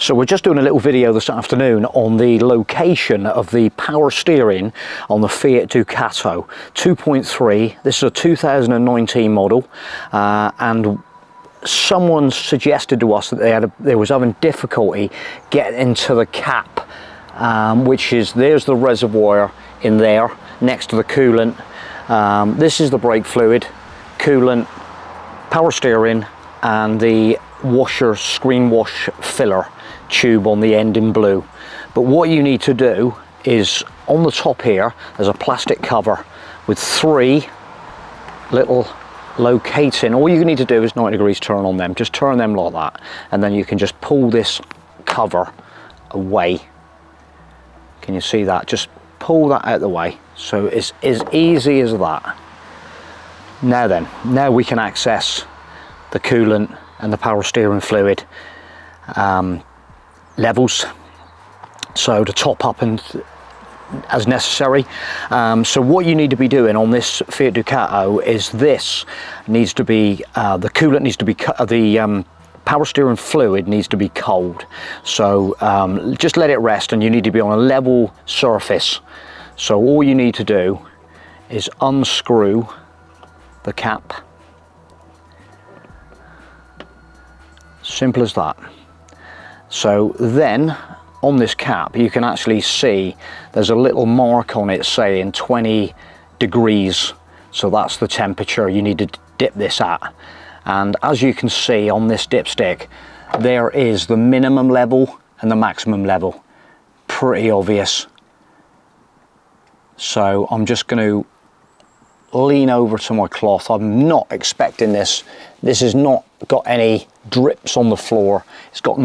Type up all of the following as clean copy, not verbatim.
So we're just doing a little video this afternoon on the location of the power steering on the Fiat Ducato 2.3. This is a 2019 model, and someone suggested to us that they was having difficulty getting into the cap, which is, there's the reservoir in there next to the coolant. This is the brake fluid, coolant, power steering, and the washer, screen wash filler tube on the end in blue. But what you need to do is, on the top here there's a plastic cover with 3 little locating. All you need to do is 90 degrees turn on them, just turn them like that, and then you can just pull this cover away. Can you see that? Just pull that out of the way. So it's as easy as that. Now we can access the coolant and the power steering fluid levels, so to top up and as necessary. So what you need to be doing on this Fiat Ducato is, this needs to be the coolant needs to be the power steering fluid needs to be cold. So just let it rest, and you need to be on a level surface. So all you need to do is unscrew the cap. Simple as that. So then on this cap you can actually see there's a little mark on it saying 20 degrees. So that's the temperature you need to dip this at. And as you can see on this dipstick, there is the minimum level and the maximum level. Pretty obvious. So I'm just going to lean over to my cloth. I'm not expecting this. This has not got any drips on the floor. It's got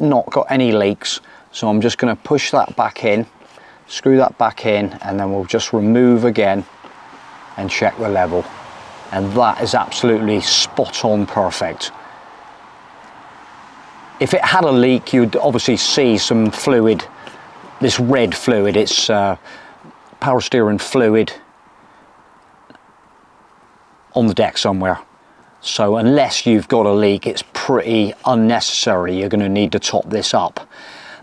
not got any leaks. So I'm just going to push that back in, screw that back in, and then we'll just remove again and check the level. And that is absolutely spot on perfect. If it had a leak, you'd obviously see some fluid, this red fluid. It's power steering fluid on the deck somewhere. So unless you've got a leak, it's pretty unnecessary. You're going to need to top this up.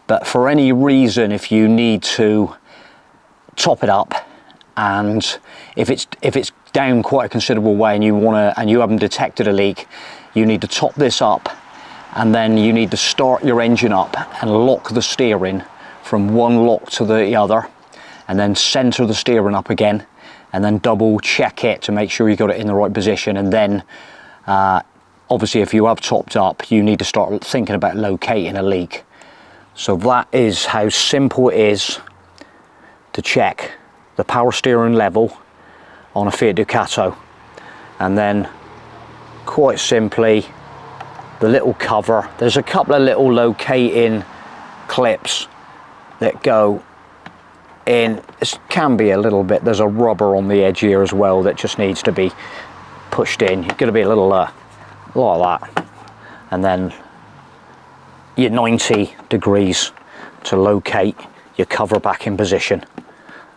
But for any reason, if you need to top it up, and if it's down quite a considerable way and you haven't detected a leak, you need to top this up, and then you need to start your engine up and lock the steering from one lock to the other, and then center the steering up again, and then double check it to make sure you got it in the right position. And then obviously if you have topped up, you need to start thinking about locating a leak. So that is how simple it is to check the power steering level on a Fiat Ducato. And then quite simply, the little cover, there's a couple of little locating clips that go in. It can be a little bit, there's a rubber on the edge here as well that just needs to be pushed in. You're going to be a little like that, and then your 90 degrees to locate your cover back in position.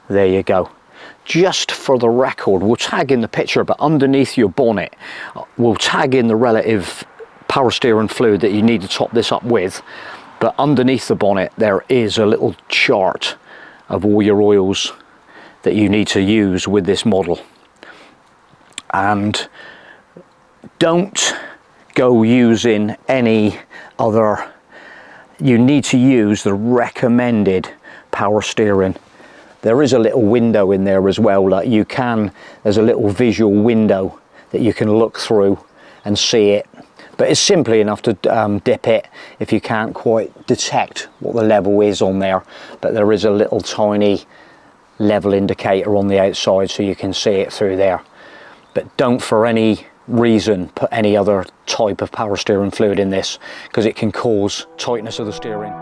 There you go. Just for the record, we'll tag in the picture, but underneath your bonnet we'll tag in the relative power steering fluid that you need to top this up with. But underneath the bonnet there is a little chart of all your oils that you need to use with this model. And don't go using any other, you need to use the recommended power steering. There is a little window in there as well, like there's a little visual window that you can look through and see it. But it's simply enough to dip it if you can't quite detect what the level is on there. But there is a little tiny level indicator on the outside, so you can see it through there. But don't for any reason put any other type of power steering fluid in this, because it can cause tightness of the steering.